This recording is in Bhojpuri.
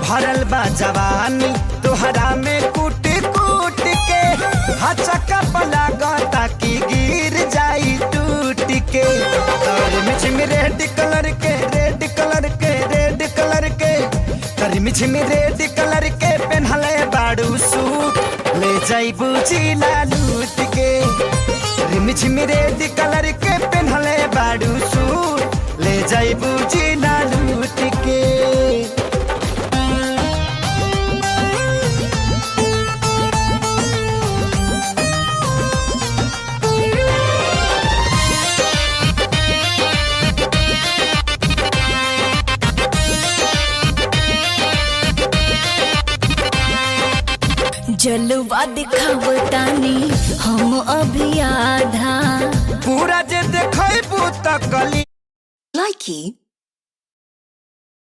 भरल बा जवानी तोहरा में कूट कूट के हचका पला गता की गिर जाई टूट के। तोर मिछम रेड कलर के रेड कलर के रेड कलर के तोर मिछम रेड कलर के पहनले बाड़ू सूट ले जाइबू जिला लूट के। मिछम रेड कलर के पहनले बाड़ू सूट ले जाइबू जिला लूट के। जलवा दिखावतानी हम अभी आधा पूरा जे देखैबू त कली लाइकी